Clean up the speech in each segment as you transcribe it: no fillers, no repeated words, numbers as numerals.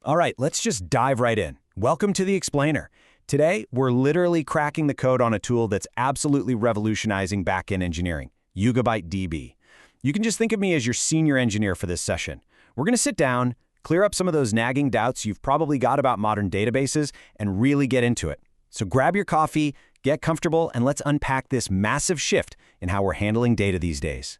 All right, let's just dive right in. Welcome to the Explainer. Today, we're literally cracking the code on a tool that's absolutely revolutionizing backend engineering, YugabyteDB. You can just think of me as your senior engineer for this session. We're going to sit down, clear up some of those nagging doubts you've probably got about modern databases, and really get into it. So grab your coffee, get comfortable, and let's unpack this massive shift in how we're handling data these days.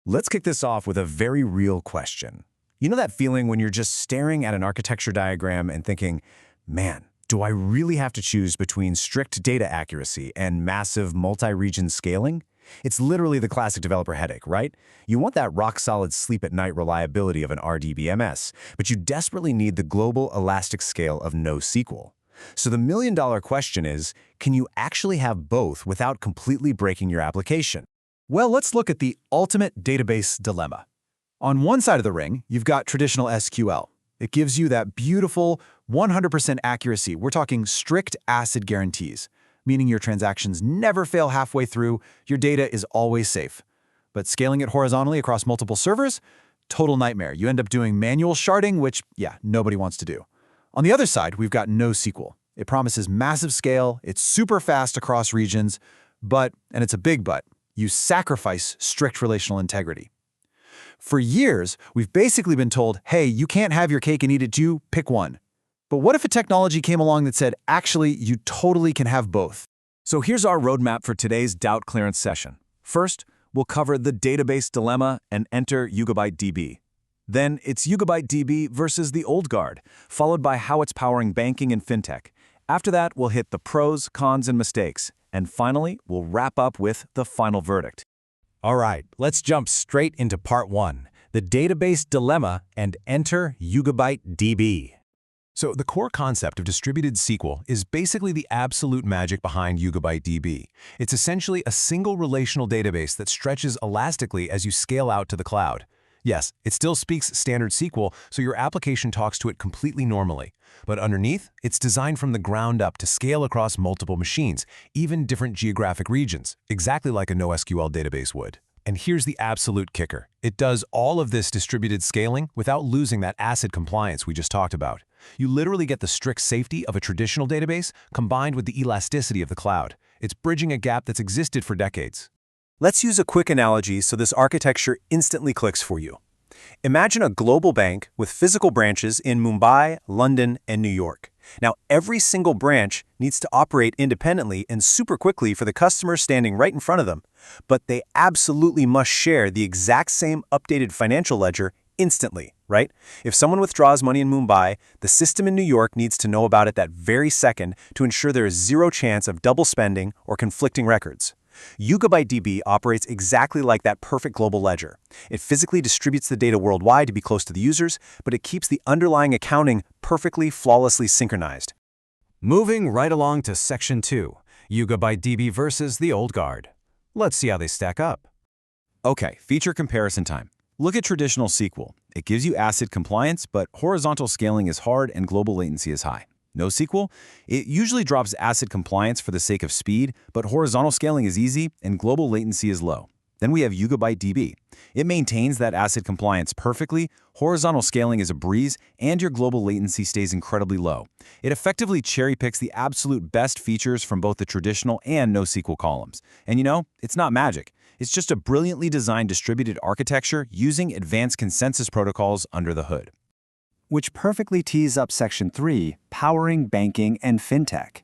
Let's kick this off with a very real question. You know that feeling when you're just staring at an architecture diagram and thinking, man, do I really have to choose between strict data accuracy and massive multi-region scaling? It's literally the classic developer headache, right? You want that rock-solid sleep-at-night reliability of an RDBMS, but you desperately need the global elastic scale of NoSQL. So the million-dollar question is, can you actually have both without completely breaking your application? Well, let's look at the ultimate database dilemma. On one side of the ring, you've got traditional SQL. It gives you that beautiful 100% accuracy. We're talking strict ACID guarantees, meaning your transactions never fail halfway through, your data is always safe. But scaling it horizontally across multiple servers? Total nightmare. You end up doing manual sharding, which, nobody wants to do. On the other side, we've got NoSQL. It promises massive scale, it's super fast across regions, but, and it's a big but, you sacrifice strict relational integrity. For years, we've basically been told, hey, you can't have your cake and eat it too, pick one. But what if a technology came along that said, actually, you totally can have both? So here's our roadmap for today's doubt clearance session. First, we'll cover the database dilemma and enter YugabyteDB. Then it's YugabyteDB versus the old guard, followed by how it's powering banking and fintech. After that, we'll hit the pros, cons, and mistakes. And finally, we'll wrap up with the final verdict. All right, let's jump straight into part one, the database dilemma, and enter YugabyteDB. So the core concept of distributed SQL is basically the absolute magic behind YugabyteDB. It's essentially a single relational database that stretches elastically as you scale out to the cloud. Yes, it still speaks standard SQL, so your application talks to it completely normally. But underneath, it's designed from the ground up to scale across multiple machines, even different geographic regions, exactly like a NoSQL database would. And here's the absolute kicker. It does all of this distributed scaling without losing that ACID compliance we just talked about. You literally get the strict safety of a traditional database combined with the elasticity of the cloud. It's bridging a gap that's existed for decades. Let's use a quick analogy so this architecture instantly clicks for you. Imagine a global bank with physical branches in Mumbai, London, and New York. Now, every single branch needs to operate independently and super quickly for the customer standing right in front of them, but they absolutely must share the exact same updated financial ledger instantly, right? If someone withdraws money in Mumbai, the system in New York needs to know about it that very second to ensure there is zero chance of double spending or conflicting records. YugabyteDB operates exactly like that perfect global ledger. It physically distributes the data worldwide to be close to the users, but it keeps the underlying accounting perfectly, flawlessly synchronized. Moving right along to section 2, YugabyteDB versus the old guard. Let's see how they stack up. Okay, feature comparison time. Look at traditional SQL. It gives you ACID compliance, but horizontal scaling is hard and global latency is high. NoSQL, it usually drops ACID compliance for the sake of speed, but horizontal scaling is easy and global latency is low. Then we have YugabyteDB. It maintains that ACID compliance perfectly, horizontal scaling is a breeze, and your global latency stays incredibly low. It effectively cherry-picks the absolute best features from both the traditional and NoSQL columns. And it's not magic. It's just a brilliantly designed distributed architecture using advanced consensus protocols under the hood. Which perfectly tees up Section 3, powering banking and fintech.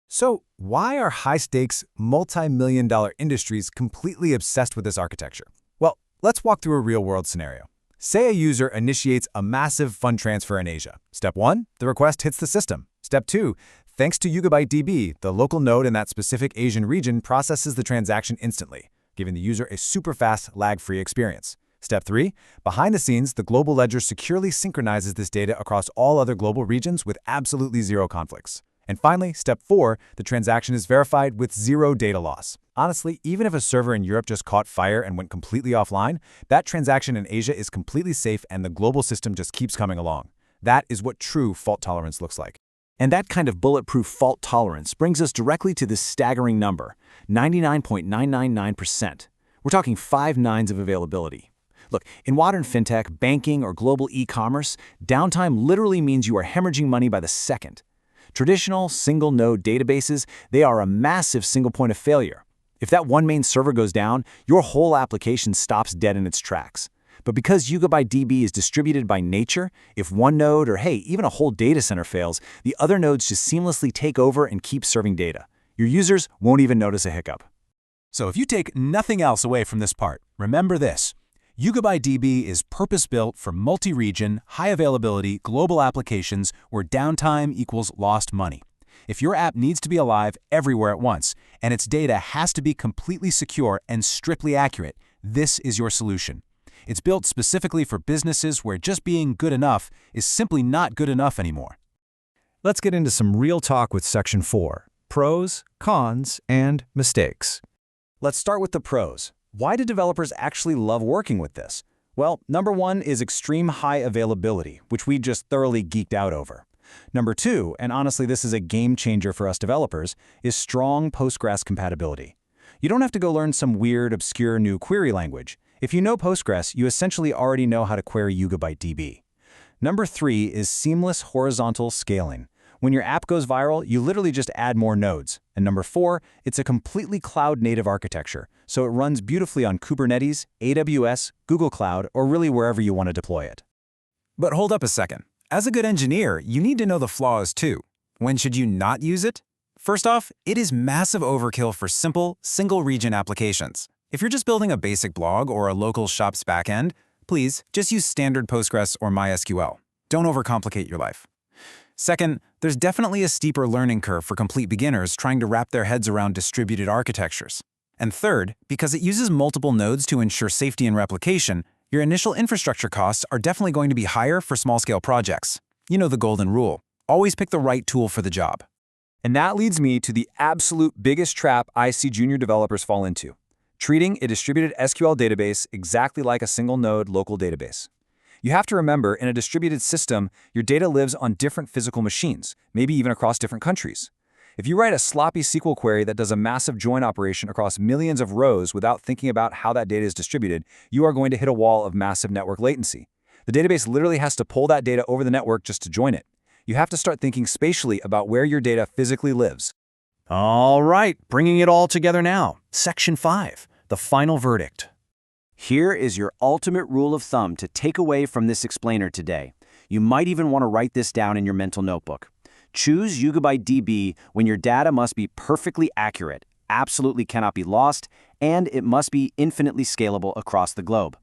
So why are high-stakes, multi-million-dollar industries completely obsessed with this architecture? Well, let's walk through a real-world scenario. Say a user initiates a massive fund transfer in Asia. Step 1, the request hits the system. Step 2, thanks to YugabyteDB, the local node in that specific Asian region processes the transaction instantly, giving the user a super fast, lag-free experience. Step 3, behind the scenes, the global ledger securely synchronizes this data across all other global regions with absolutely zero conflicts. And finally, step 4, the transaction is verified with zero data loss. Honestly, even if a server in Europe just caught fire and went completely offline, that transaction in Asia is completely safe and the global system just keeps coming along. That is what true fault tolerance looks like. And that kind of bulletproof fault tolerance brings us directly to this staggering number, 99.999%. We're talking 5 nines of availability. Look, in modern fintech, banking, or global e-commerce, downtime literally means you are hemorrhaging money by the second. Traditional single-node databases, they are a massive single point of failure. If that one main server goes down, your whole application stops dead in its tracks. But because YugabyteDB is distributed by nature, if one node or, hey, even a whole data center fails, the other nodes just seamlessly take over and keep serving data. Your users won't even notice a hiccup. So if you take nothing else away from this part, remember this. YugabyteDB is purpose-built for multi-region, high-availability global applications where downtime equals lost money. If your app needs to be alive everywhere at once, and its data has to be completely secure and strictly accurate, this is your solution. It's built specifically for businesses where just being good enough is simply not good enough anymore. Let's get into some real talk with Section 4, pros, cons, and mistakes. Let's start with the pros. Why do developers actually love working with this? Well, number one is extreme high availability, which we just thoroughly geeked out over. Number two, and honestly this is a game changer for us developers, is strong Postgres compatibility. You don't have to go learn some weird, obscure new query language. If you know Postgres, you essentially already know how to query YugabyteDB. Number three is seamless horizontal scaling. When your app goes viral, you literally just add more nodes. And number four, it's a completely cloud-native architecture, so it runs beautifully on Kubernetes, AWS, Google Cloud, or really wherever you want to deploy it. But hold up a second. As a good engineer, you need to know the flaws too. When should you not use it? First off, it is massive overkill for simple, single-region applications. If you're just building a basic blog or a local shop's backend, please just use standard Postgres or MySQL. Don't overcomplicate your life. Second, there's definitely a steeper learning curve for complete beginners trying to wrap their heads around distributed architectures. And third, because it uses multiple nodes to ensure safety and replication, your initial infrastructure costs are definitely going to be higher for small-scale projects. You know the golden rule. Always pick the right tool for the job. And that leads me to the absolute biggest trap I see junior developers fall into: treating a distributed SQL database exactly like a single-node local database. You have to remember, in a distributed system, your data lives on different physical machines, maybe even across different countries. If you write a sloppy SQL query that does a massive join operation across millions of rows without thinking about how that data is distributed, you are going to hit a wall of massive network latency. The database literally has to pull that data over the network just to join it. You have to start thinking spatially about where your data physically lives. All right, bringing it all together now. Section 5, the final verdict. Here is your ultimate rule of thumb to take away from this explainer today. You might even want to write this down in your mental notebook. Choose YugabyteDB when your data must be perfectly accurate, absolutely cannot be lost, and it must be infinitely scalable across the globe.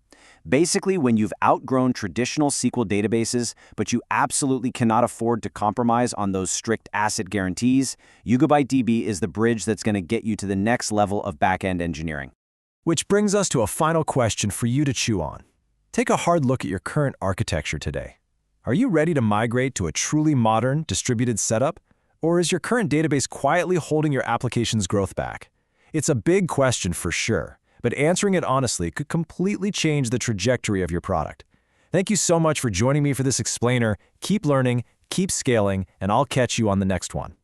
Basically, when you've outgrown traditional SQL databases, but you absolutely cannot afford to compromise on those strict ACID guarantees, YugabyteDB is the bridge that's going to get you to the next level of back-end engineering. Which brings us to a final question for you to chew on. Take a hard look at your current architecture today. Are you ready to migrate to a truly modern, distributed setup? Or is your current database quietly holding your application's growth back? It's a big question for sure, but answering it honestly could completely change the trajectory of your product. Thank you so much for joining me for this explainer. Keep learning, keep scaling, and I'll catch you on the next one.